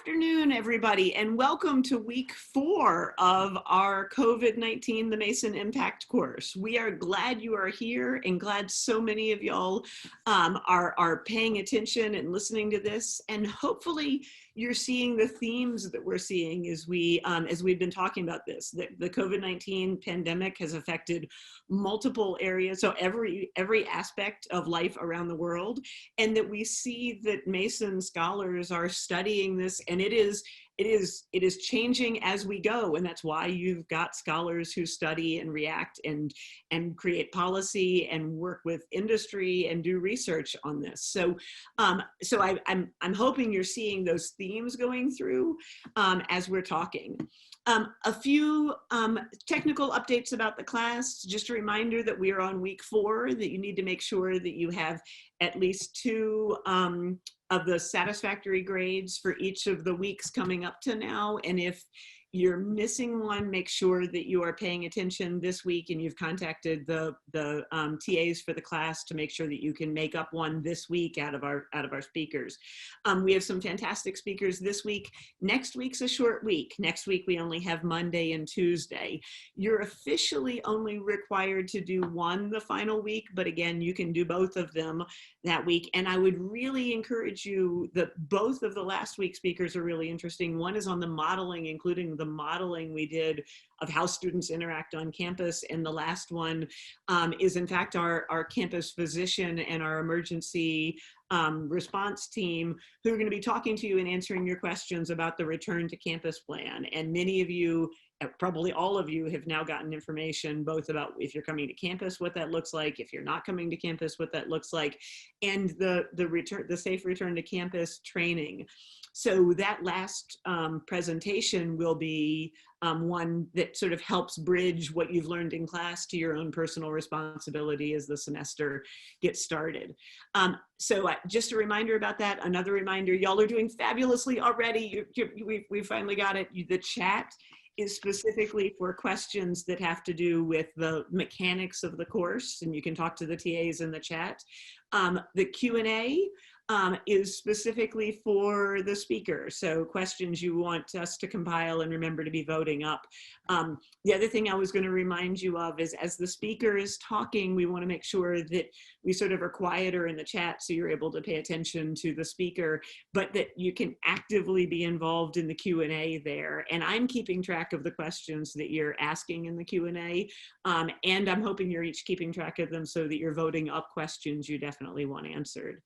afternoon, everybody, and welcome to week 4 of our COVID-19 The Mason Impact course. We are glad you are here and glad so many of y'all are paying attention and listening to this. And hopefully you're seeing the themes that we're seeing as we've been talking about this. The COVID-19 pandemic has affected multiple areas, so every aspect of life around the world, and that we see that Mason scholars are studying this, and it is changing as we go, and that's why you've got scholars who study and react and create policy and work with industry and do research on this. So I'm hoping you're seeing those themes going through as we're talking. A few technical updates about the class. Just a reminder that we are on week 4, that you need to make sure that you have at least 2 of the satisfactory grades for each of the weeks coming up to now. And if you're missing one, make sure that you are paying attention this week and you've contacted the TAs for the class to make sure that you can make up one this week out of our speakers. We have some fantastic speakers this week. Next week's a short week. Next week we only have Monday and Tuesday. You're officially only required to do one the final week, but again, you can do both of them that week. And I would really encourage you that both of the last week's speakers are really interesting. One is on the modeling, including the modeling we did of how students interact on campus. And the last one is in fact our campus physician and our emergency response team, who are going to be talking to you and answering your questions about the return to campus plan. And many of you, probably all of you, have now gotten information both about if you're coming to campus, what that looks like, if you're not coming to campus, what that looks like, and the safe return to campus training. So that last presentation will be one that sort of helps bridge what you've learned in class to your own personal responsibility as the semester gets started. So just a reminder about that. Another reminder, y'all are doing fabulously already. We finally got it. The chat is specifically for questions that have to do with the mechanics of the course, and you can talk to the TAs in the chat. The Q&A is specifically for the speaker. So questions you want us to compile and remember to be voting up. The other thing I was going to remind you of is as the speaker is talking, we want to make sure that we sort of are quieter in the chat so you're able to pay attention to the speaker, but that you can actively be involved in the Q&A there. And I'm keeping track of the questions that you're asking in the Q&A, and I'm hoping you're each keeping track of them so that you're voting up questions you definitely want answered.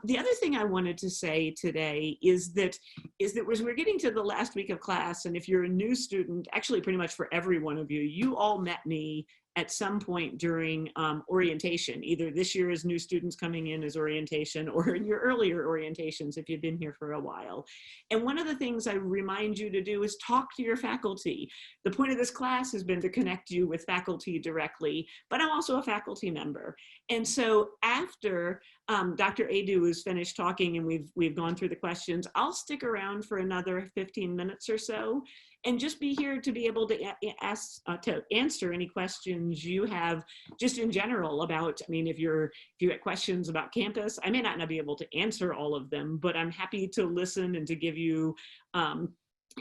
The other thing I wanted to say today is that as we're getting to the last week of class, and if you're a new student, actually pretty much for every one of you, you all met me at some point during orientation, either this year as new students coming in as orientation or in your earlier orientations if you've been here for a while. And one of the things I remind you to do is talk to your faculty. The point of this class has been to connect you with faculty directly, but I'm also a faculty member. And so after Dr. Aidoo is finished talking and we've gone through the questions, I'll stick around for another 15 minutes or so and just be here to be able to answer any questions you have just in general about, I mean, if you have questions about campus, I may not be able to answer all of them, but I'm happy to listen and to give you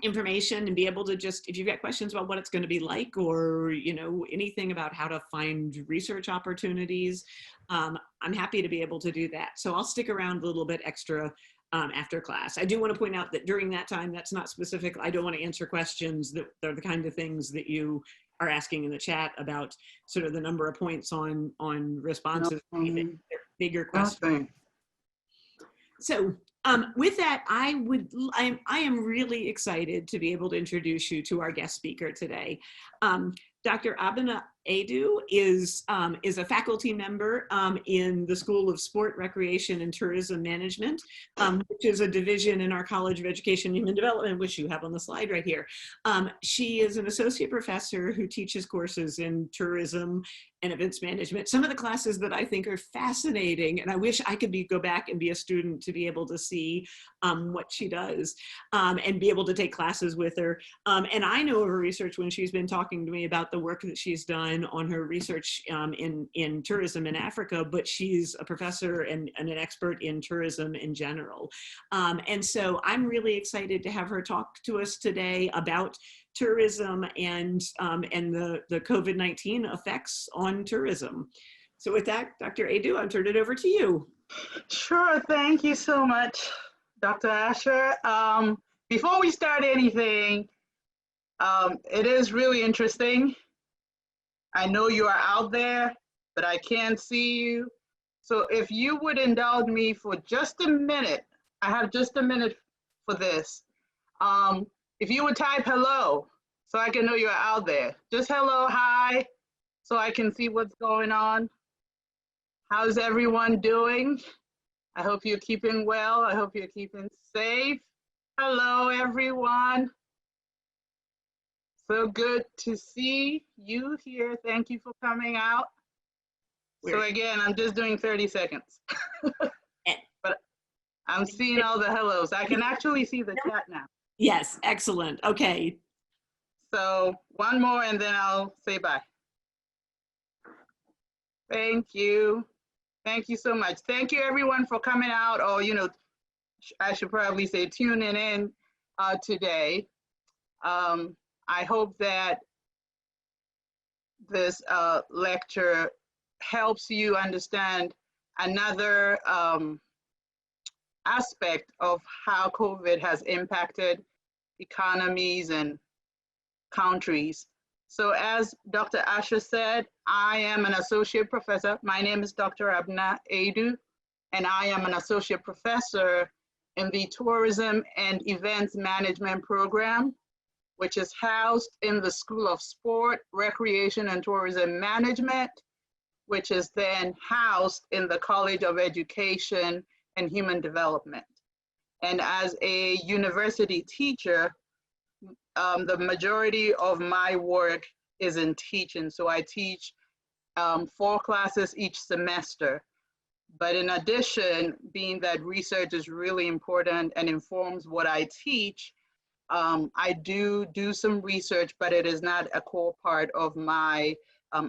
information and be able to just, if you've got questions about what it's going to be like, or, you know, anything about how to find research opportunities, I'm happy to be able to do that. So I'll stick around a little bit extra after class. I do want to point out that during that time, that's not specific. I don't want to answer questions that are the kind of things that you are asking in the chat about sort of the number of points on responses, bigger questions. So with that, I am really excited to be able to introduce you to our guest speaker today. Dr. Abena Aidoo is a faculty member in the School of Sport, Recreation, and Tourism Management, which is a division in our College of Education and Human Development, which you have on the slide right here. She is an associate professor who teaches courses in tourism and events management. Some of the classes that I think are fascinating, and I wish I could go back and be a student to be able to see what she does and be able to take classes with her. And I know of her research when she's been talking to me about the work that she's done on her research in tourism in Africa, but she's a professor and an expert in tourism in general. And so I'm really excited to have her talk to us today about tourism and the COVID-19 effects on tourism. So with that, Dr. Aidoo, I'll turn it over to you. Sure, thank you so much, Dr. Asher. Before we start anything, it is really interesting. I know you are out there, but I can't see you. So if you would indulge me for just a minute, I have just a minute for this. If you would type hello, so I can know you're out there. Just hello, hi, so I can see what's going on. How's everyone doing? I hope you're keeping well. I hope you're keeping safe. Hello, everyone. So good to see you here. Thank you for coming out. So again, I'm just doing 30 seconds. But I'm seeing all the hellos. I can actually see the chat now. Yes, excellent. Okay. So one more and then I'll say bye. Thank you. Thank you so much. Thank you everyone for coming out, or I should probably say tuning in today. I hope that this lecture helps you understand another aspect of how COVID has impacted economies and countries. So as Dr. Asher said, I am an associate professor. My name is Dr. Abena Aidoo, and I am an associate professor in the Tourism and Events Management program, which is housed in the School of Sport, Recreation, and Tourism Management, which is then housed in the College of Education and Human Development. And as a university teacher, the majority of my work is in teaching. So I teach 4 classes each semester. But in addition, being that research is really important and informs what I teach, I do some research, but it is not a core part of my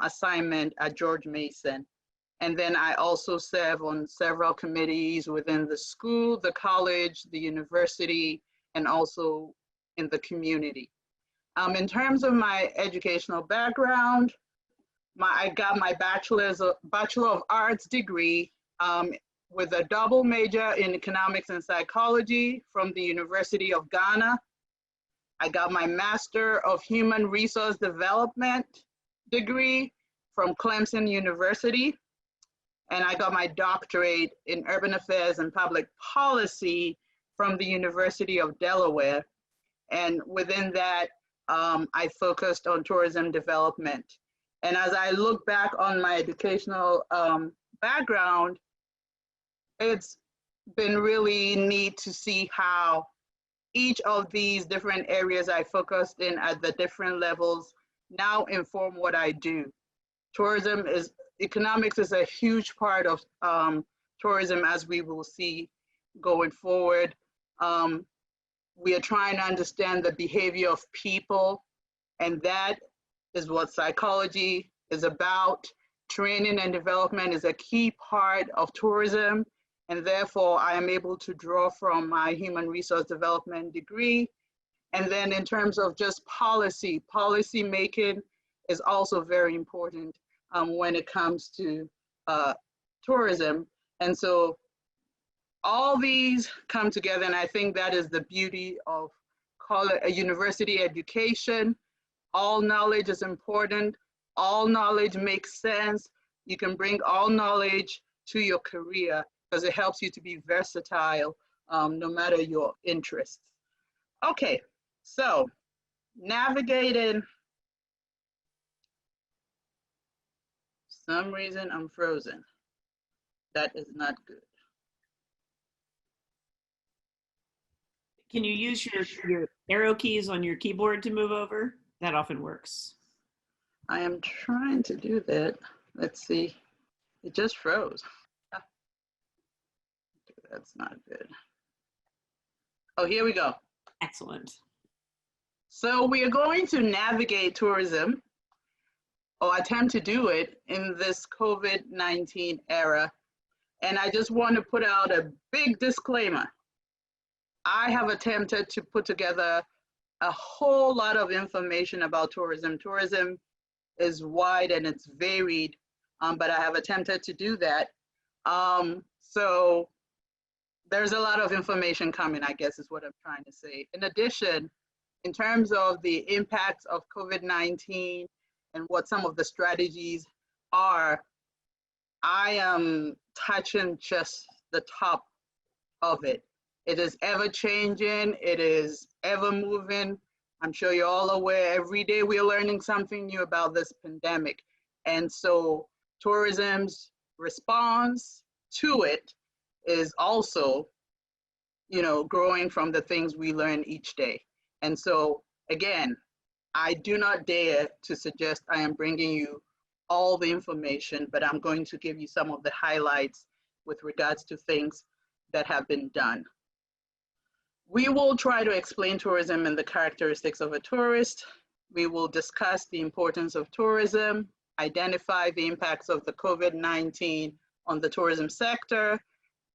assignment at George Mason. And then I also serve on several committees within the school, the college, the university, and also in the community. In terms of my educational background, I got my Bachelor of Arts degree with a double major in economics and psychology from the University of Ghana. I got my Master of Human Resource Development degree from Clemson University. And I got my doctorate in Urban Affairs and Public Policy from the University of Delaware. And within that, I focused on tourism development. And as I look back on my educational background, it's been really neat to see how each of these different areas I focused in at the different levels now inform what I do. Economics is a huge part of tourism, as we will see going forward. We are trying to understand the behavior of people, and that is what psychology is about. Training and development is a key part of tourism, and therefore I am able to draw from my human resource development degree. And then in terms of just policy making is also very important when it comes to tourism. And so all these come together, and I think that is the beauty of a university education. All knowledge is important. All knowledge makes sense. You can bring all knowledge to your career because it helps you to be versatile no matter your interests. Okay, so navigating. For some reason I'm frozen. That is not good. Can you use your arrow keys on your keyboard to move over? That often works. I am trying to do that. Let's see. It just froze. That's not good. Oh, here we go. Excellent. So we are going to navigate tourism. or attempt to do it in this COVID-19 era. And I just want to put out a big disclaimer. I have attempted to put together a whole lot of information about tourism. Tourism is wide and it's varied, but I have attempted to do that. So there's a lot of information coming, I guess is what I'm trying to say. In addition, in terms of the impacts of COVID-19 and what some of the strategies are, I am touching just the top of it. It is ever changing, it is ever moving. I'm sure you're all aware, every day we're learning something new about this pandemic. And so tourism's response to it is also, growing from the things we learn each day. And so again, I do not dare to suggest I am bringing you all the information, but I'm going to give you some of the highlights with regards to things that have been done. We will try to explain tourism and the characteristics of a tourist. We will discuss the importance of tourism, identify the impacts of the COVID-19 on the tourism sector,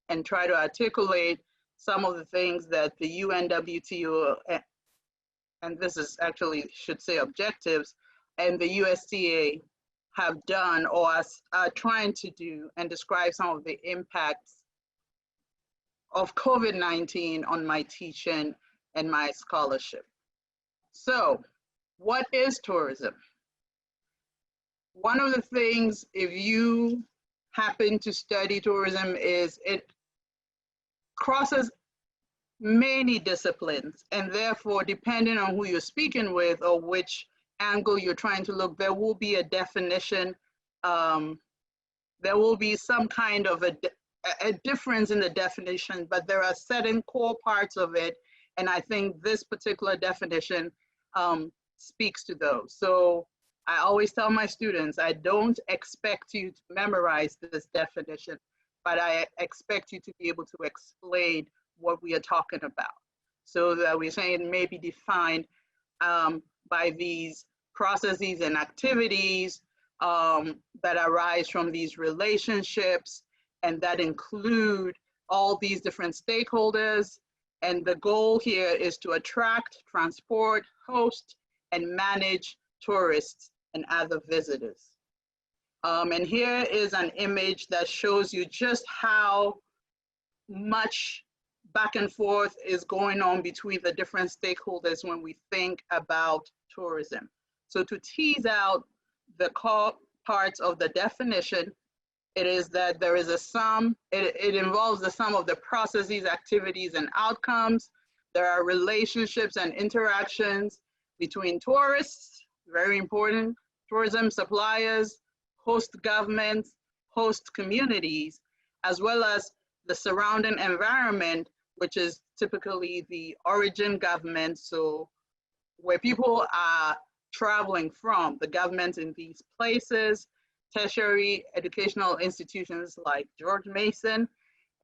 and try to articulate some of the things that the UNWTO, and this is actually, should say objectives, and the USTA have done or are trying to do, and describe some of the impacts of COVID-19 on my teaching and my scholarship. So, what is tourism? One of the things, if you happen to study tourism, is it crosses many disciplines, and therefore, depending on who you're speaking with or which angle you're trying to look, there will be a definition, there will be some kind of a difference in the definition, but there are certain core parts of it, and I think this particular definition speaks to those. So I always tell my students, I don't expect you to memorize this definition, but I expect you to be able to explain what we are talking about. So that we're saying it may be defined by these processes and activities that arise from these relationships, and that include all these different stakeholders. And the goal here is to attract, transport, host, and manage tourists and other visitors. And here is an image that shows you just how much back and forth is going on between the different stakeholders when we think about tourism. So to tease out the core parts of the definition, it is that there is a sum, it involves the sum of the processes, activities, and outcomes. There are relationships and interactions between tourists, very important, tourism suppliers, host governments, host communities, as well as the surrounding environment, which is typically the origin government, so where people are traveling from, the government in these places, tertiary educational institutions like George Mason,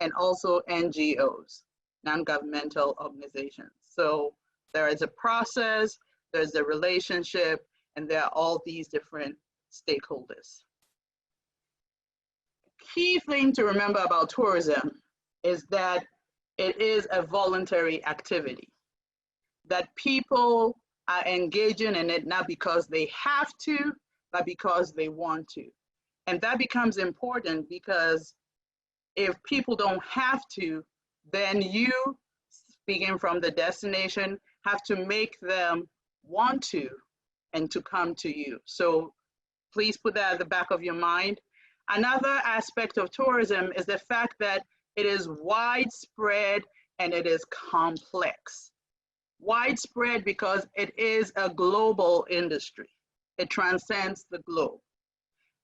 and also NGOs, non-governmental organizations. So there is a process, there's a relationship, and there are all these different stakeholders. Key thing to remember about tourism is that it is a voluntary activity, that people are engaging in it not because they have to, but because they want to. And that becomes important because if people don't have to, then you, speaking from the destination, have to make them want to and to come to you. So please put that at the back of your mind. Another aspect of tourism is the fact that it is widespread and it is complex. Widespread because it is a global industry. It transcends the globe.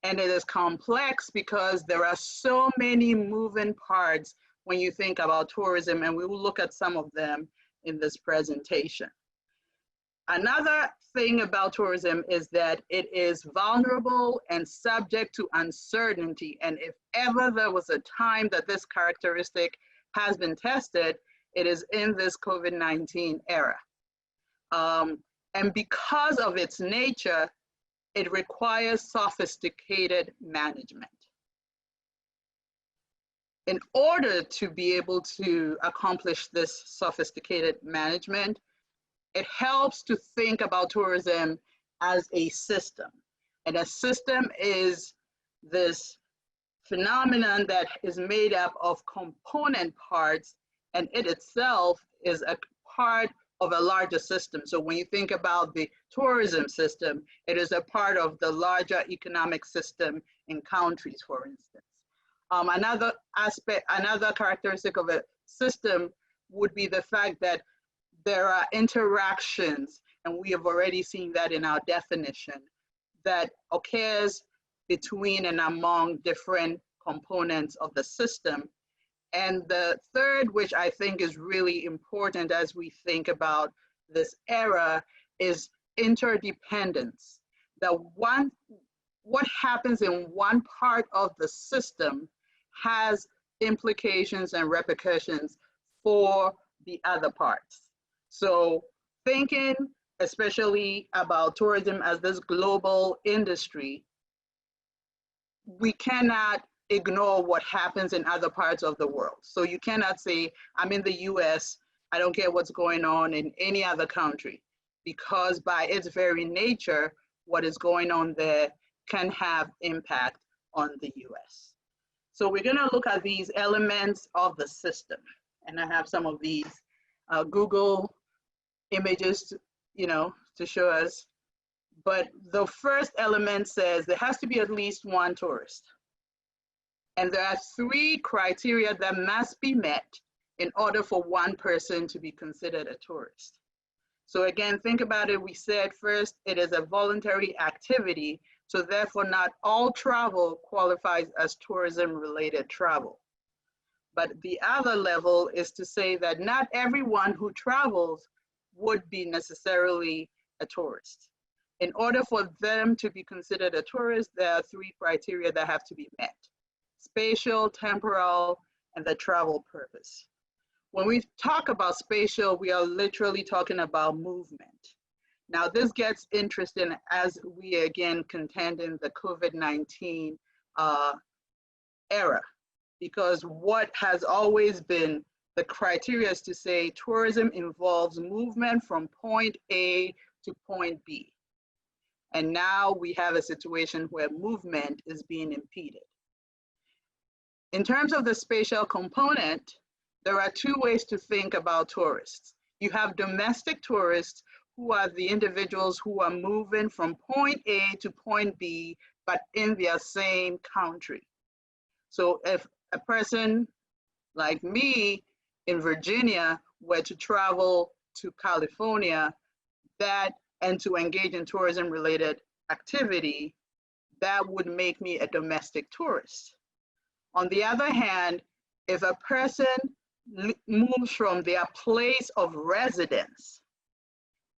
And it is complex because there are so many moving parts when you think about tourism, and we will look at some of them in this presentation. Another thing about tourism is that it is vulnerable and subject to uncertainty. And if ever there was a time that this characteristic has been tested, it is in this COVID-19 era. And because of its nature, it requires sophisticated management. In order to be able to accomplish this sophisticated management, it helps to think about tourism as a system. And a system is this phenomenon that is made up of component parts, and it itself is a part of a larger system. So when you think about the tourism system, it is a part of the larger economic system in countries, for instance. Another aspect, another characteristic of a system would be the fact that there are interactions, and we have already seen that in our definition, that occurs between and among different components of the system. And the third, which I think is really important as we think about this era, is interdependence. That what happens in one part of the system has implications and repercussions for the other parts. So thinking especially about tourism as this global industry, we cannot ignore what happens in other parts of the world. So you cannot say, I'm in the US, I don't care what's going on in any other country, because by its very nature, what is going on there can have impact on the US. So we're gonna look at these elements of the system. And I have some of these Google images, to show us. But the first element says there has to be at least one tourist. And there are 3 criteria that must be met in order for one person to be considered a tourist. So again, think about it. We said first, it is a voluntary activity. So therefore, not all travel qualifies as tourism-related travel. But the other level is to say that not everyone who travels would be necessarily a tourist. In order for them to be considered a tourist, there are 3 criteria that have to be met: spatial, temporal, and the travel purpose. When we talk about spatial, we are literally talking about movement. Now, this gets interesting as we again contend in the COVID-19 era, because what has always been the criteria is to say tourism involves movement from point A to point B. And now we have a situation where movement is being impeded. In terms of the spatial component, there are 2 ways to think about tourists. You have domestic tourists, who are the individuals who are moving from point A to point B, but in their same country. So if a person like me in Virginia were to travel to California, and to engage in tourism-related activity, that would make me a domestic tourist. On the other hand, if a person moves from their place of residence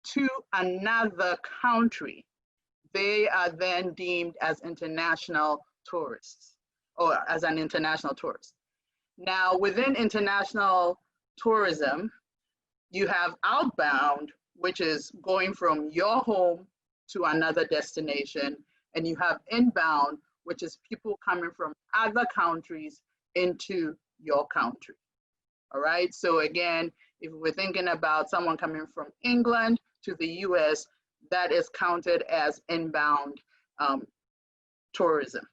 to another country, they are then deemed as international tourists, or as an international tourist. Now, within international tourism, you have outbound, which is going from your home to another destination, and you have inbound, which is people coming from other countries into your country. All right, so again, if we're thinking about someone coming from England to the US, that is counted as inbound tourism.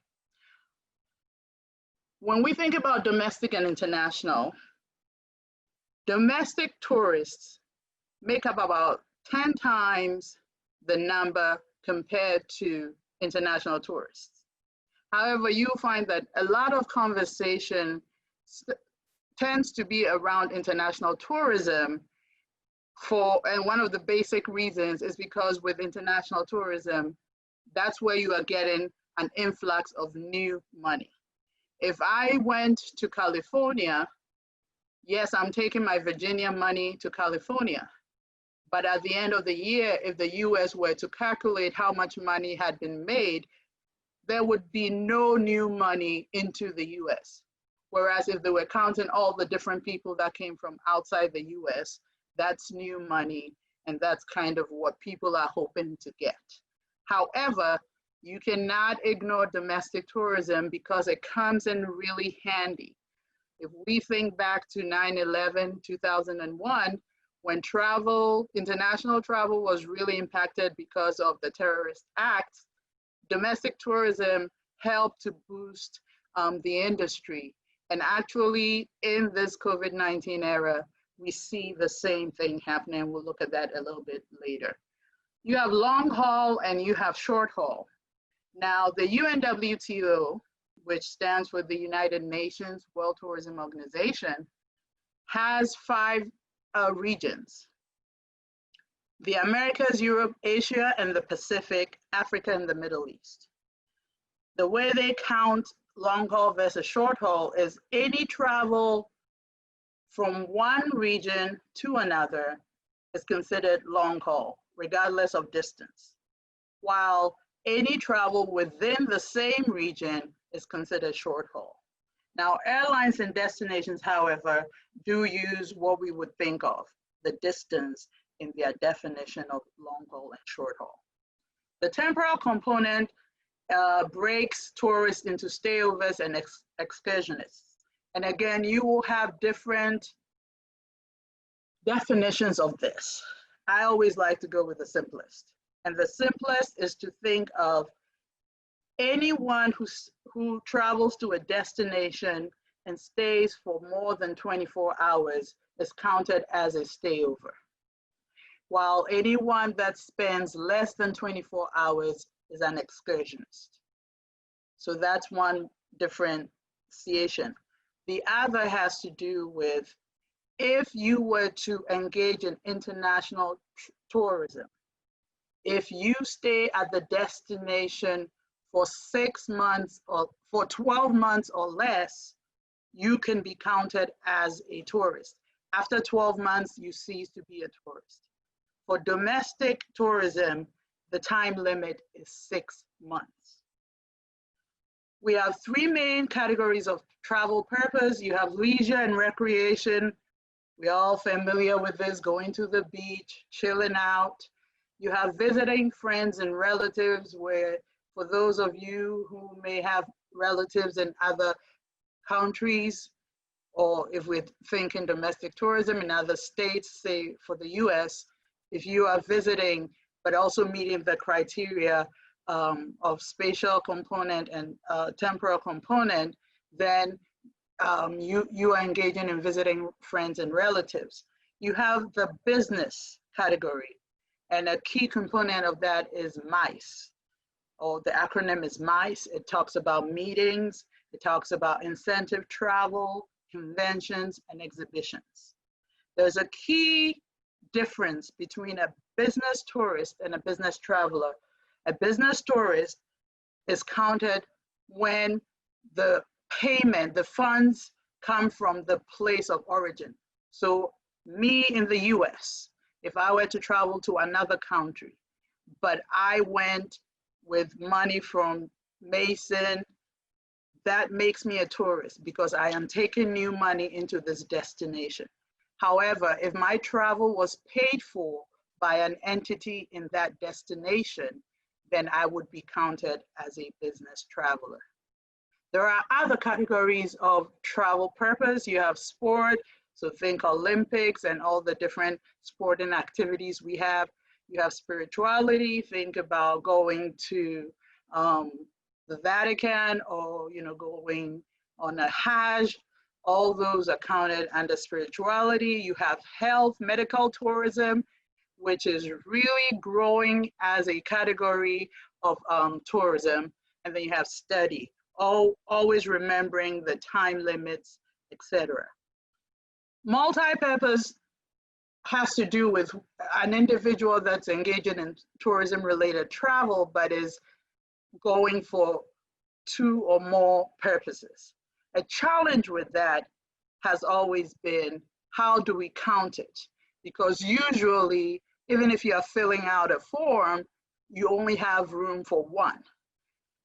When we think about domestic and international, domestic tourists make up about 10 times the number compared to international tourists. However, you'll find that a lot of conversation tends to be around international tourism and one of the basic reasons is because with international tourism, that's where you are getting an influx of new money. If I went to California, yes, I'm taking my Virginia money to California. But at the end of the year, if the US were to calculate how much money had been made, there would be no new money into the US. Whereas if they were counting all the different people that came from outside the US, that's new money, and that's kind of what people are hoping to get. However, You cannot ignore domestic tourism because it comes in really handy. If we think back to 9/11, 2001, when international travel was really impacted because of the terrorist acts, domestic tourism helped to boost the industry. And actually, in this COVID-19 era, we see the same thing happening. We'll look at that a little bit later. You have long haul and you have short haul. Now, the UNWTO, which stands for the United Nations World Tourism Organization, has 5 regions: the Americas, Europe, Asia, and the Pacific, Africa, and the Middle East. The way they count long haul versus short haul is any travel from one region to another is considered long haul, regardless of distance, while any travel within the same region is considered short haul. Now, airlines and destinations, however, do use what we would think of the distance in their definition of long haul and short haul. The temporal component breaks tourists into stayovers and excursionists. And again, you will have different definitions of this. I always like to go with the simplest. And the simplest is to think of anyone who travels to a destination and stays for more than 24 hours is counted as a stayover, while anyone that spends less than 24 hours is an excursionist. So that's one differentiation. The other has to do with if you were to engage in international tourism, if you stay at the destination for 6 months or for 12 months or less, you can be counted as a tourist. After 12 months, you cease to be a tourist. For domestic tourism, the time limit is 6 months. We have 3 main categories of travel purpose. You have leisure and recreation. We're all familiar with this, going to the beach, chilling out. You have visiting friends and relatives, where for those of you who may have relatives in other countries, or if we're thinking domestic tourism in other states, say for the US, if you are visiting, but also meeting the criteria of spatial component and temporal component, then you are engaging in visiting friends and relatives. You have the business category, and a key component of that is MICE, or the acronym is MICE. It talks about meetings, it talks about incentive travel, conventions, and exhibitions. There's a key difference between a business tourist and a business traveler. A business tourist is counted when the payment, the funds come from the place of origin. So me in the US, if I were to travel to another country, but I went with money from Mason, that makes me a tourist because I am taking new money into this destination. However, if my travel was paid for by an entity in that destination, then I would be counted as a business traveler. There are other categories of travel purpose. You have sport, so think Olympics and all the different sporting activities we have. You have spirituality, think about going to the Vatican, or going on a Hajj. All those are counted under spirituality. You have health, medical tourism, which is really growing as a category of tourism. And then you have study, always remembering the time limits, etc. Multi-purpose has to do with an individual that's engaging in tourism-related travel, but is going for 2 or more purposes. A challenge with that has always been, how do we count it? Because usually, even if you are filling out a form, you only have room for 1.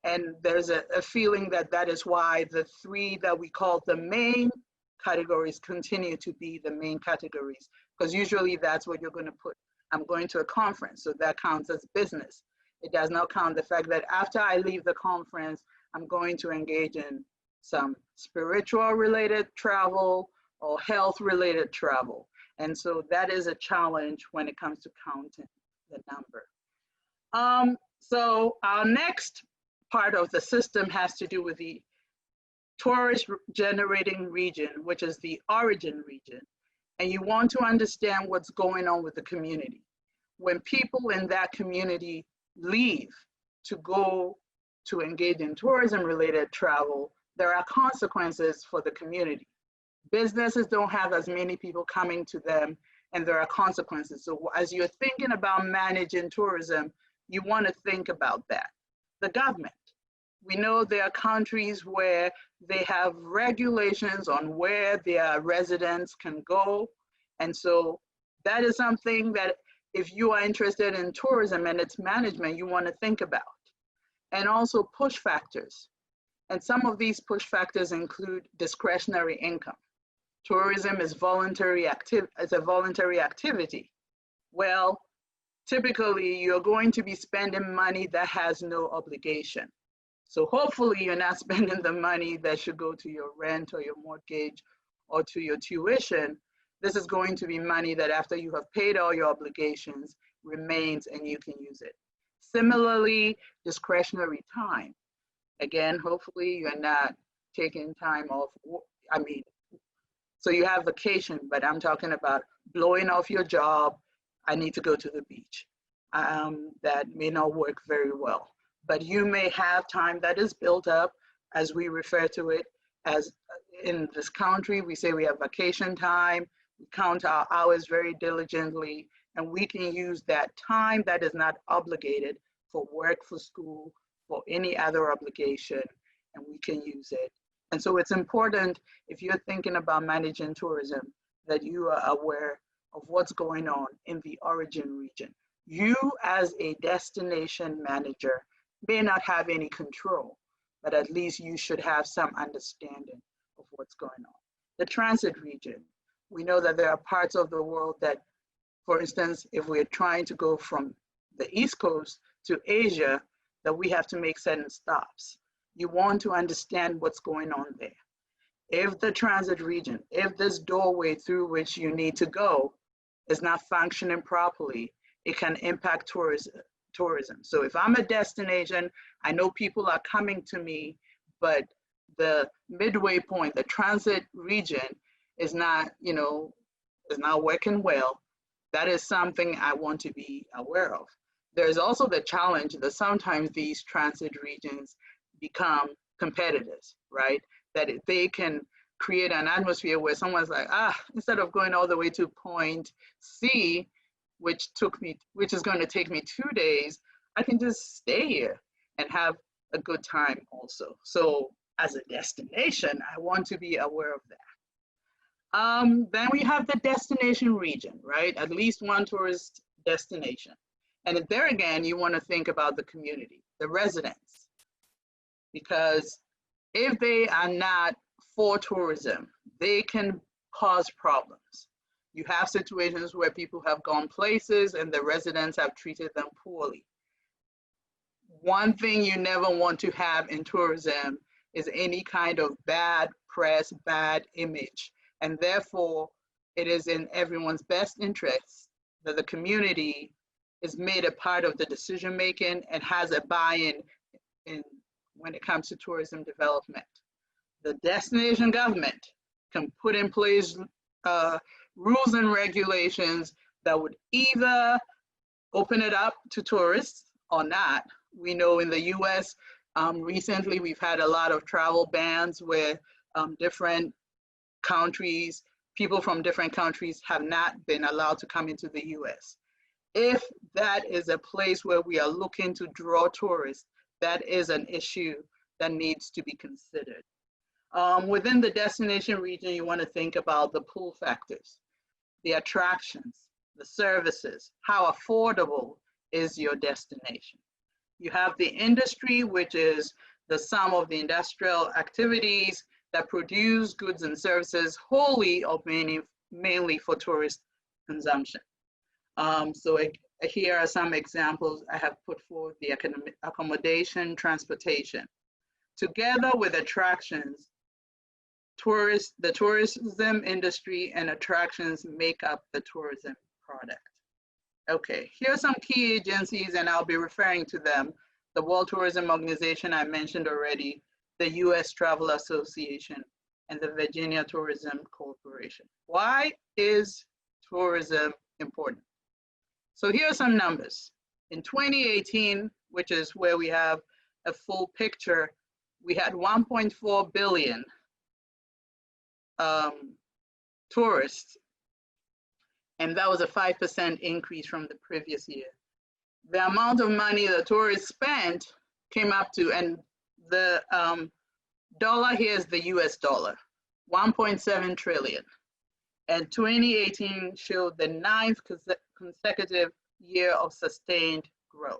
And there's a feeling that that is why the 3 that we call the main categories continue to be the main categories, because usually that's what you're going to put. I'm going to a conference, so that counts as business. It does not count the fact that after I leave the conference, I'm going to engage in some spiritual related travel or health related travel. And so that is a challenge when it comes to counting the number. So our next part of the system has to do with the tourist generating region, which is the origin region. And you want to understand what's going on with the community. When people in that community leave to go to engage in tourism related travel, there are consequences for the community. Businesses don't have as many people coming to them, and there are consequences. So as you're thinking about managing tourism, you want to think about that. The government. We know there are countries where they have regulations on where their residents can go. And so that is something that if you are interested in tourism and its management, you want to think about. And also push factors. And some of these push factors include discretionary income. Tourism is a voluntary activity. Well, typically you're going to be spending money that has no obligation. So hopefully you're not spending the money that should go to your rent or your mortgage or to your tuition. This is going to be money that after you have paid all your obligations remains and you can use it. Similarly, discretionary time. Again, hopefully you're not taking time off. So you have vacation, but I'm talking about blowing off your job. I need to go to the beach. That may not work very well. But you may have time that is built up, as we refer to it, as in this country, we say we have vacation time, we count our hours very diligently, and we can use that time that is not obligated for work, for school, for any other obligation, and we can use it. And so it's important, if you're thinking about managing tourism, that you are aware of what's going on in the origin region. You as a destination manager may not have any control, but at least you should have some understanding of what's going on. The transit region, we know that there are parts of the world that, for instance, if we're trying to go from the East Coast to Asia, that we have to make certain stops. You want to understand what's going on there. If the transit region, if this doorway through which you need to go is not functioning properly, it can impact tourism. So if I'm a destination, I know people are coming to me, but the midway point, the transit region is not, is not working well. That is something I want to be aware of. There's also the challenge that sometimes these transit regions become competitors, right? That they can create an atmosphere where someone's like, instead of going all the way to point C, which is going to take me 2 days, I can just stay here and have a good time also. So as a destination, I want to be aware of that. Then we have the destination region, right? At least one tourist destination. And there again, you want to think about the community, the residents, because if they are not for tourism, they can cause problems. You have situations where people have gone places and the residents have treated them poorly. One thing you never want to have in tourism is any kind of bad press, bad image. And therefore, it is in everyone's best interest that the community is made a part of the decision making and has a buy-in when it comes to tourism development. The destination government can put in place rules and regulations that would either open it up to tourists or not. We know in the US, recently we've had a lot of travel bans where different countries, people from different countries have not been allowed to come into the US. If that is a place where we are looking to draw tourists, that is an issue that needs to be considered. Within the destination region, you want to think about the pull factors, the attractions, the services, how affordable is your destination. You have the industry, which is the sum of the industrial activities that produce goods and services wholly or mainly for tourist consumption. So Here are some examples I have put forward: the accommodation, transportation. Together with attractions, the tourism industry and attractions make up the tourism product. Okay, here are some key agencies, and I'll be referring to them. The World Tourism Organization I mentioned already, the US Travel Association, and the Virginia Tourism Corporation. Why is tourism important? So here are some numbers. In 2018, which is where we have a full picture, we had 1.4 billion tourists, and that was a 5% increase from the previous year. The amount of money the tourists spent came up to, and the dollar here is the US dollar, 1.7 trillion. And 2018 showed the 9th consecutive year of sustained growth.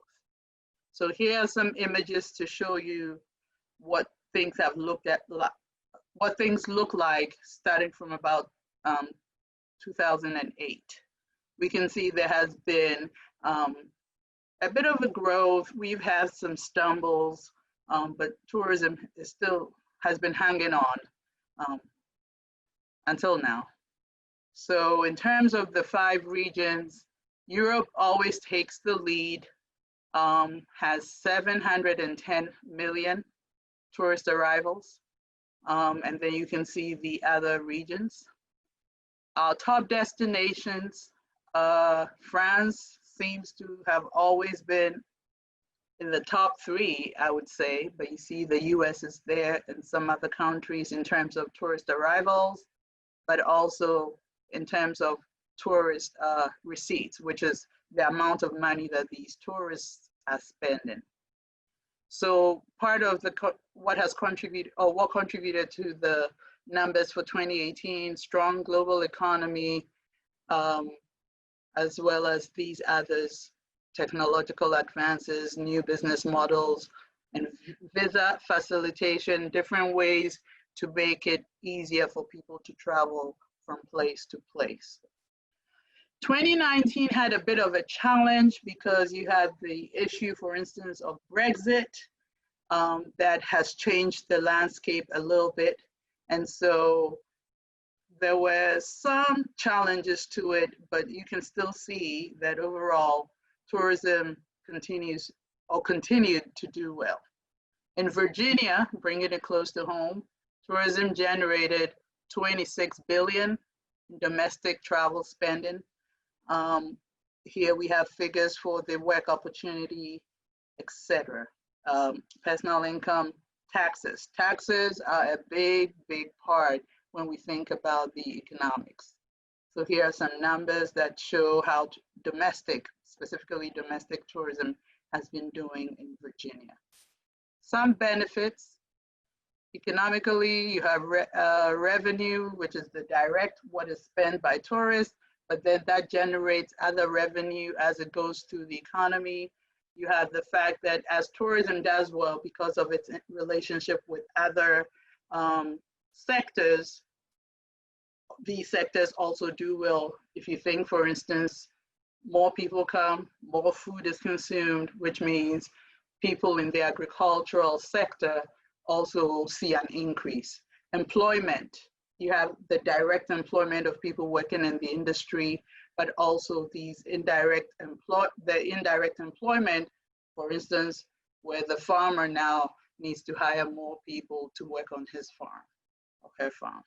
So here are some images to show you what things have what things look like starting from about 2008. We can see there has been a bit of a growth. We've had some stumbles, but tourism is still has been hanging on until now. So in terms of the 5 regions, Europe always takes the lead, has 710 million tourist arrivals. And then you can see the other regions. Our top destinations, France seems to have always been in the top 3, I would say, but you see the US is there and some other countries in terms of tourist arrivals, but also in terms of tourist receipts, which is the amount of money that these tourists are spending. So part of what contributed to the numbers for 2018, strong global economy, as well as these others, technological advances, new business models, and visa facilitation, different ways to make it easier for people to travel from place to place. 2019 had a bit of a challenge because you had the issue, for instance, of Brexit that has changed the landscape a little bit. And so there were some challenges to it, but you can still see that overall tourism continued to do well. In Virginia, bringing it close to home, tourism generated 26 billion in domestic travel spending. Here we have figures for the work opportunity, etc. Personal income, taxes. Taxes are a big, big part when we think about the economics. So here are some numbers that show how specifically domestic tourism has been doing in Virginia. Some benefits. Economically, you have revenue, which is the direct, what is spent by tourists, but then that generates other revenue as it goes through the economy. You have the fact that as tourism does well because of its relationship with other sectors, these sectors also do well. If you think, for instance, more people come, more food is consumed, which means people in the agricultural sector also see an increase. Employment, you have the direct employment of people working in the industry, but also these indirect employment, for instance, where the farmer now needs to hire more people to work on his farm or her farm.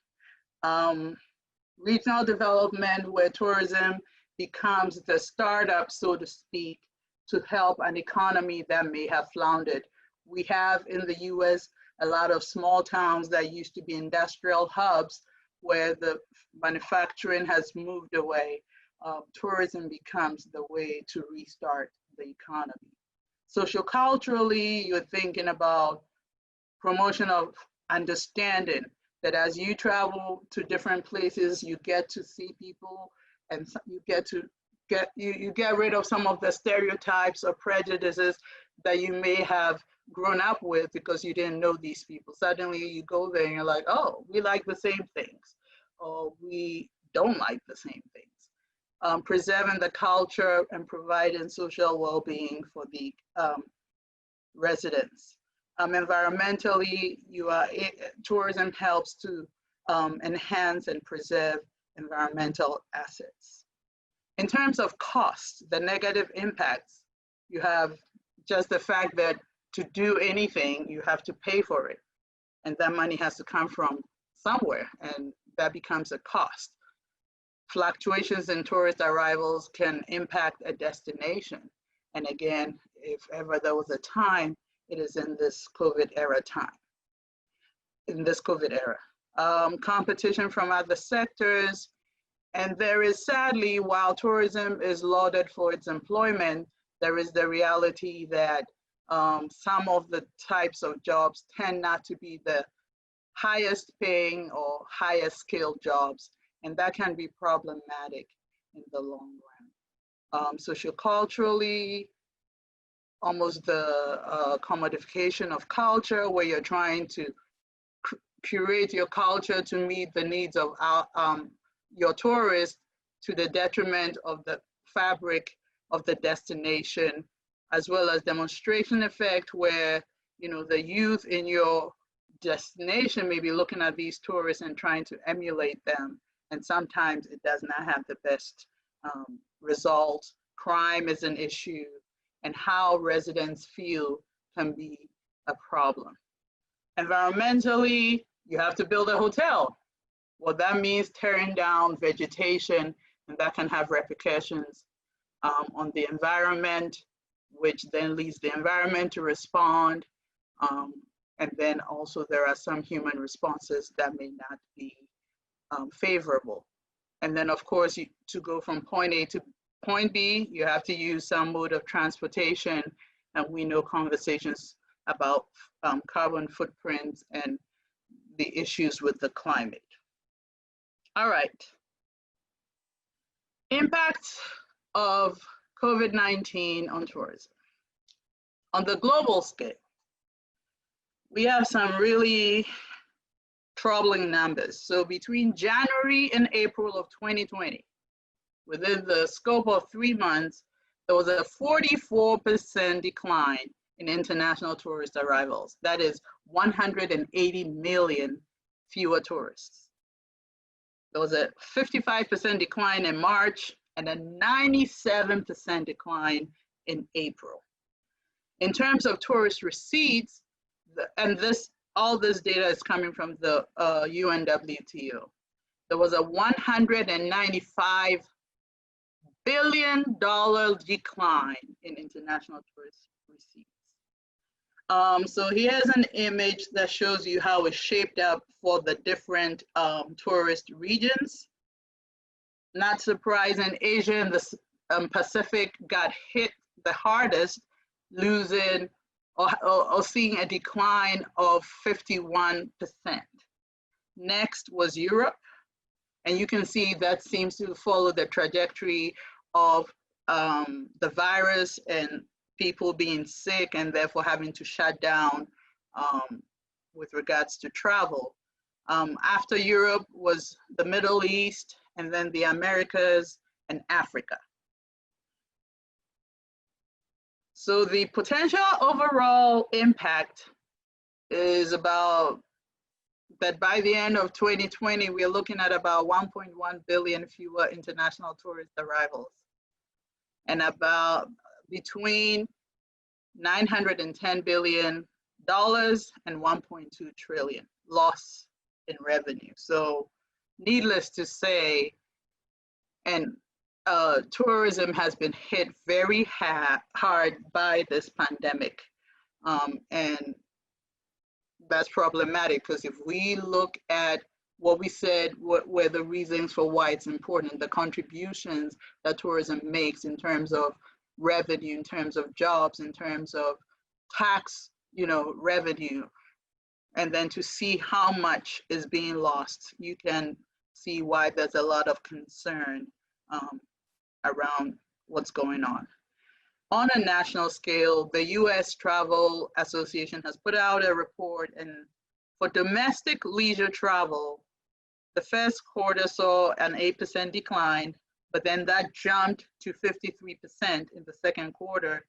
Regional development, where tourism becomes the startup, so to speak, to help an economy that may have floundered. We have in the US a lot of small towns that used to be industrial hubs where the manufacturing has moved away. Tourism becomes the way to restart the economy. Socioculturally, you're thinking about promotion of understanding that as you travel to different places, you get to see people and you get rid of some of the stereotypes or prejudices that you may have grown up with because you didn't know these people. Suddenly you go there and you're like, oh, we like the same things, or we don't like the same things. preserving the culture and providing social well-being for the residents. Environmentally, tourism helps to enhance and preserve environmental assets. In terms of cost, the negative impacts, you have just the fact that to do anything, you have to pay for it. And that money has to come from somewhere, and that becomes a cost. Fluctuations in tourist arrivals can impact a destination. And again, if ever there was a time, it is in this COVID era time, competition from other sectors. And there is sadly, while tourism is lauded for its employment, there is the reality that some of the types of jobs tend not to be the highest paying or highest skilled jobs, and that can be problematic in the long run. Socioculturally, almost the commodification of culture, where you're trying to curate your culture to meet the needs of your tourists to the detriment of the fabric of the destination, as well as demonstration effect, where the youth in your destination may be looking at these tourists and trying to emulate them, and sometimes it does not have the best results. Crime is an issue, and how residents feel can be a problem. Environmentally, you have to build a hotel. Well, that means tearing down vegetation, and that can have repercussions on the environment, which then leads the environment to respond. And then also there are some human responses that may not be favorable. And then of course, to go from point A to point B, you have to use some mode of transportation. And we know conversations about carbon footprints and the issues with the climate. All right. Impact of COVID-19 on tourism. On the global scale, we have some really troubling numbers. So between January and April of 2020, within the scope of 3 months, there was a 44% decline in international tourist arrivals. That is 180 million fewer tourists. There was a 55% decline in March and a 97% decline in April. In terms of tourist receipts, and all this data is coming from the UNWTO, there was a $195 billion decline in international tourist receipts. So here's an image that shows you how it's shaped up for the different tourist regions. Not surprising, Asia and the Pacific got hit the hardest, losing or seeing a decline of 51%. Next was Europe, and you can see that seems to follow the trajectory of the virus and people being sick and therefore having to shut down with regards to travel. After Europe was the Middle East, and then the Americas and Africa. So the potential overall impact is about that by the end of 2020, we're looking at about 1.1 billion fewer international tourist arrivals, and about between $910 billion and 1.2 trillion loss in revenue. So needless to say, and tourism has been hit very hard by this pandemic. And that's problematic, because if we look at what we said were the reasons for why it's important, the contributions that tourism makes in terms of revenue, in terms of jobs, in terms of tax, revenue, and then to see how much is being lost, you can see why there's a lot of concern around what's going on. On a national scale, the US Travel Association has put out a report, and for domestic leisure travel, the first quarter saw an 8% decline, but then that jumped to 53% in the second quarter,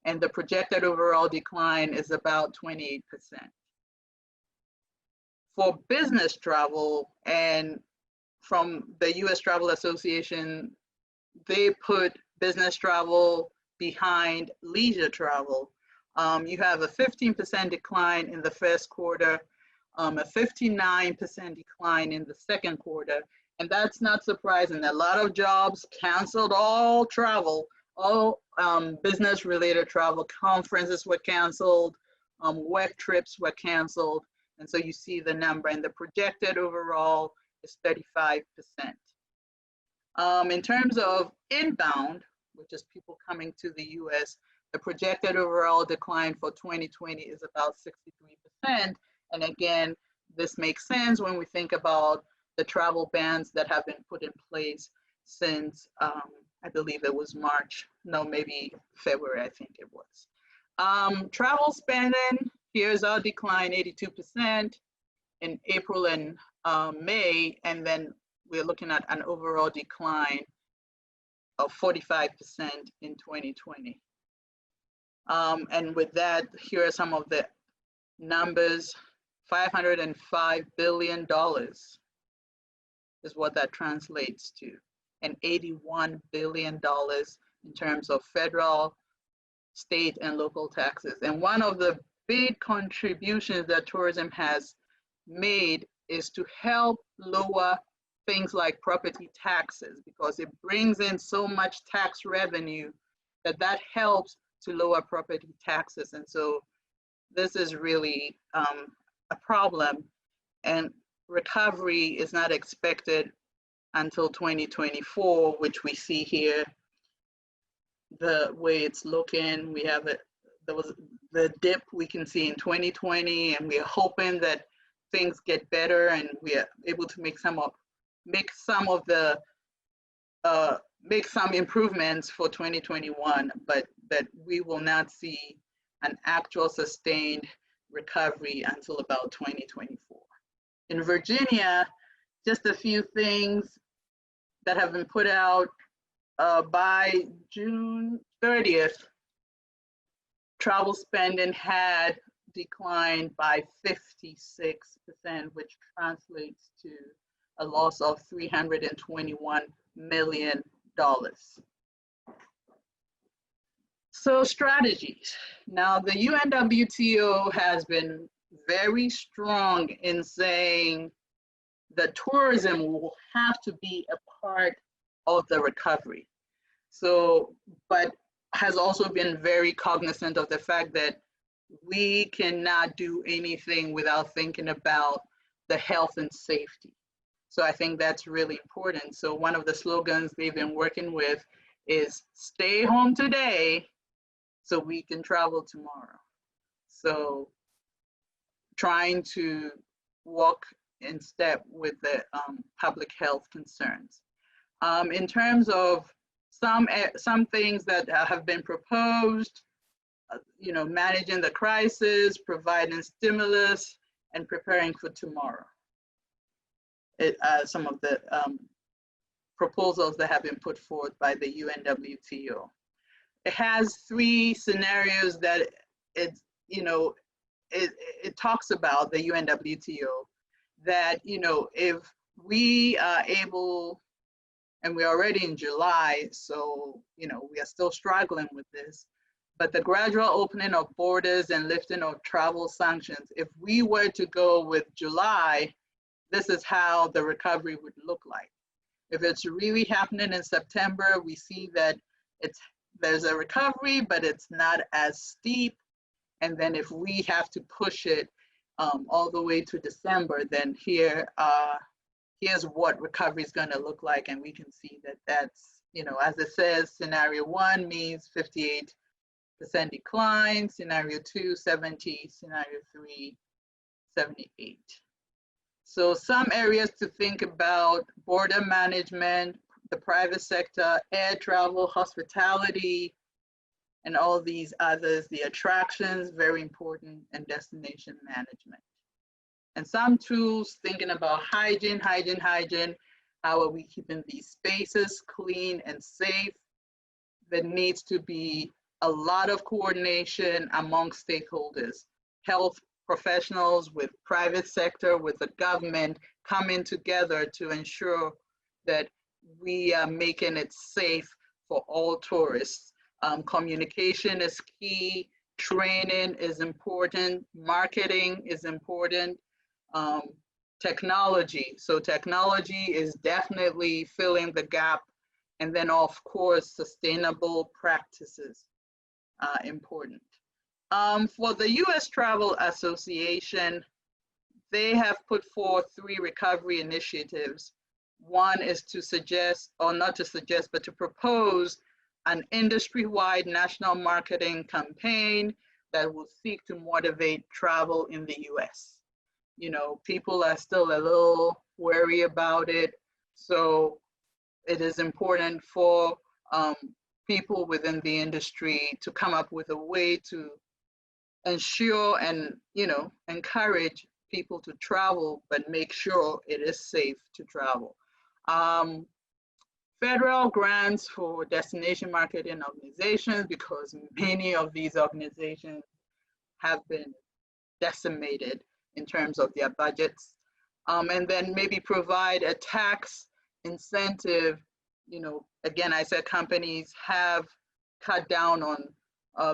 and the projected overall decline is about 28%. For business travel, and from the US Travel Association, they put business travel behind leisure travel. You have a 15% decline in the first quarter, a 59% decline in the second quarter. And that's not surprising. A lot of jobs canceled, all travel, all business related travel, conferences were canceled, work trips were canceled. And so you see the number, and the projected overall is 35%. In terms of inbound, which is people coming to the US, the projected overall decline for 2020 is about 63%. And again, this makes sense when we think about the travel bans that have been put in place since, I believe it was March, no, maybe February, I think it was. Travel spending, here's our decline, 82% in April and May, and then we're looking at an overall decline of 45% in 2020. And with that, here are some of the numbers. $505 billion is what that translates to, and $81 billion in terms of federal, state, and local taxes. And one of the big contributions that tourism has made is to help lower things like property taxes, because it brings in so much tax revenue that helps to lower property taxes. And so this is really a problem, and recovery is not expected until 2024, which we see here, the way it's looking. We have there was the dip we can see in 2020, and we are hoping that things get better and we are able to make some improvements for 2021, but that we will not see an actual sustained recovery until about 2024. In Virginia, just a few things that have been put out by June 30th. Travel spending had declined by 56%, which translates to a loss of $321 million. So strategies. Now, the UNWTO has been very strong in saying that tourism will have to be a part of the recovery. So, but has also been very cognizant of the fact that we cannot do anything without thinking about the health and safety. So I think that's really important. So one of the slogans they've been working with is stay home today so we can travel tomorrow. So trying to walk in step with the public health concerns. In terms of some things that have been proposed, managing the crisis, providing stimulus, and preparing for tomorrow. Some of the proposals that have been put forth by the UNWTO. It has three scenarios that it talks about, the UNWTO, that if we are able, and we're already in July, so we are still struggling with this, but the gradual opening of borders and lifting of travel sanctions, if we were to go with July, this is how the recovery would look like. If it's really happening in September, we see that there's a recovery, but it's not as steep. And then if we have to push it all the way to December, then here's what recovery is going to look like. And we can see that that's, as it says, scenario 1 means 58% decline, scenario 2, 70, scenario 3, 78. So some areas to think about: border management, the private sector, air travel, hospitality, and all these others, the attractions, very important, and destination management. And some tools thinking about hygiene. How are we keeping these spaces clean and safe? There needs to be a lot of coordination among stakeholders, health professionals with private sector, with the government, coming together to ensure that we are making it safe for all tourists. Communication is key, training is important, marketing is important, technology. So technology is definitely filling the gap. And then of course, sustainable practices are important. For the US Travel Association, they have put forth 3 recovery initiatives. One is to suggest, or not to suggest, but to propose an industry-wide national marketing campaign that will seek to motivate travel in the US. You know, people are still a little wary about it. So it is important for people within the industry to come up with a way to ensure and, you know, encourage people to travel, but make sure it is safe to travel. Federal grants for destination marketing organizations, because many of these organizations have been decimated in terms of their budgets. And then maybe provide a tax incentive. You know, again, I said companies have cut down on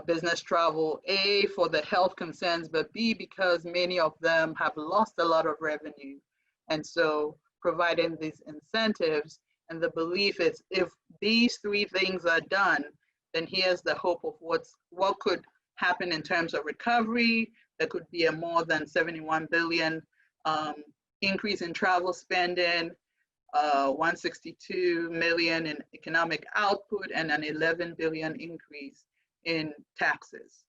business travel, A, for the health concerns, but B, because many of them have lost a lot of revenue. And so providing these incentives, and the belief is if these 3 things are done, then here's the hope of what could happen in terms of recovery. There could be a more than 71 billion increase in travel spending, 162 million in economic output, and an 11 billion increase in taxes,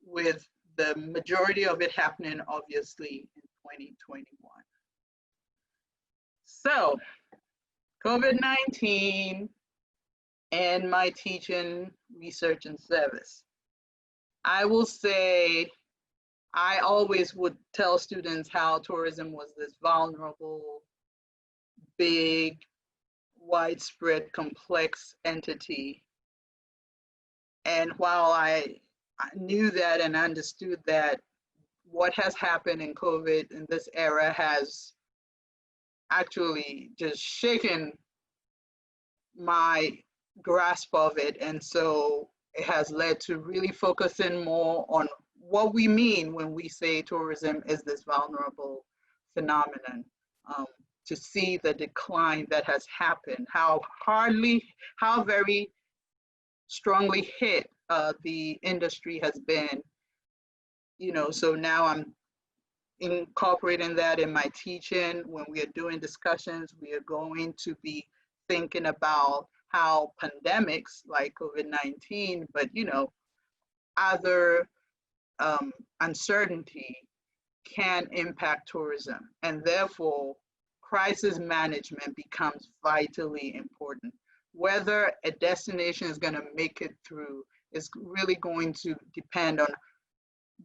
with the majority of it happening obviously in 2021. So COVID-19 and my teaching, research, and service. I will say, I always would tell students how tourism was this vulnerable, big, widespread, complex entity. And while I knew that and understood that, what has happened in COVID in this era has actually just shaken my grasp of it. And so it has led to really focusing more on what we mean when we say tourism is this vulnerable phenomenon, to see the decline that has happened, how very strongly hit the industry has been. You know, so now I'm incorporating that in my teaching. When we are doing discussions, we are going to be thinking about how pandemics like COVID-19, but you know, other uncertainty can impact tourism, and therefore crisis management becomes vitally important. Whether a destination is going to make it through is really going to depend on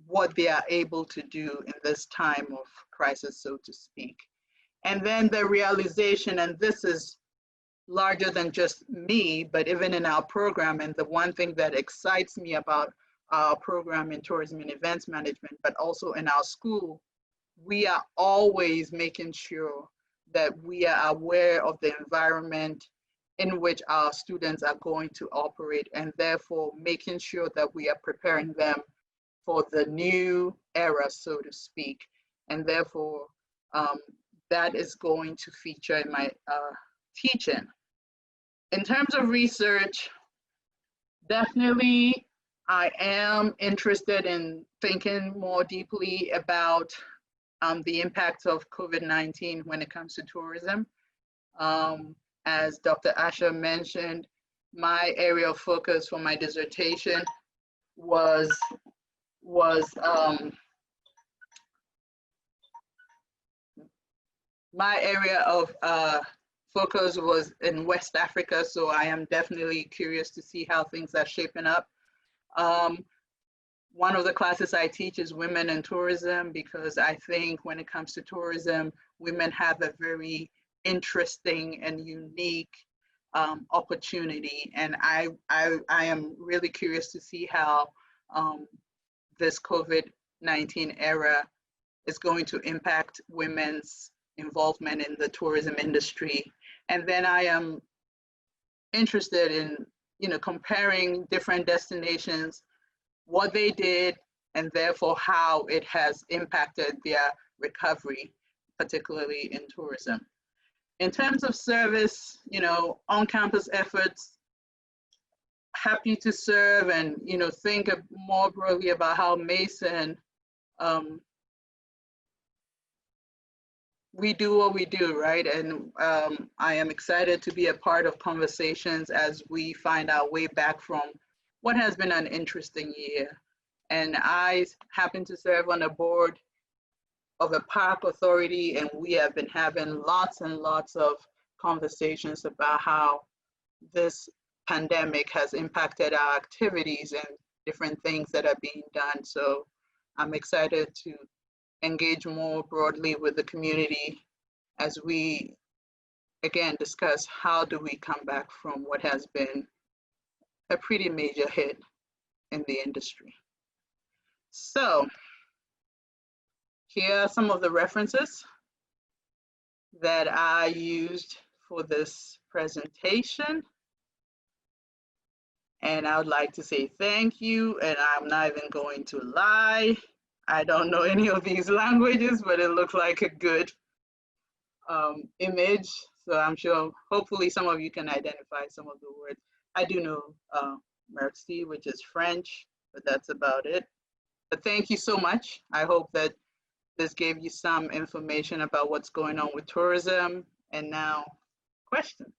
what they are able to do in this time of crisis, so to speak. And then the realization, and this is larger than just me, but even in our program, and the one thing that excites me about our program in tourism and events management, but also in our school, we are always making sure that we are aware of the environment in which our students are going to operate, and therefore making sure that we are preparing them for the new era, so to speak. And therefore, that is going to feature in my teaching. In terms of research, definitely I am interested in thinking more deeply about the impact of COVID-19 when it comes to tourism. As Dr. Asher mentioned, my area of focus for my dissertation was my area of focus was in West Africa, so I am definitely curious to see how things are shaping up. One of the classes I teach is women in tourism, because I think when it comes to tourism, women have a very interesting and unique opportunity. And I am really curious to see how this COVID-19 era is going to impact women's involvement in the tourism industry. And then I am interested in, comparing different destinations, what they did, and therefore how it has impacted their recovery, particularly in tourism. In terms of service, on-campus efforts, happy to serve and, think more broadly about how Mason, we do what we do, right? And I am excited to be a part of conversations as we find our way back from what has been an interesting year. And I happen to serve on a board of a park authority, and we have been having lots and lots of conversations about how this pandemic has impacted our activities and different things that are being done. So I'm excited to engage more broadly with the community as we, again, discuss how do we come back from what has been a pretty major hit in the industry. So here are some of the references that I used for this presentation. And I would like to say thank you, and I'm not even going to lie. I don't know any of these languages, but it looks like a good image. So I'm sure, hopefully some of you can identify some of the words. I do know merci, which is French, but that's about it. But thank you so much. I hope that this gave you some information about what's going on with tourism. And now, questions.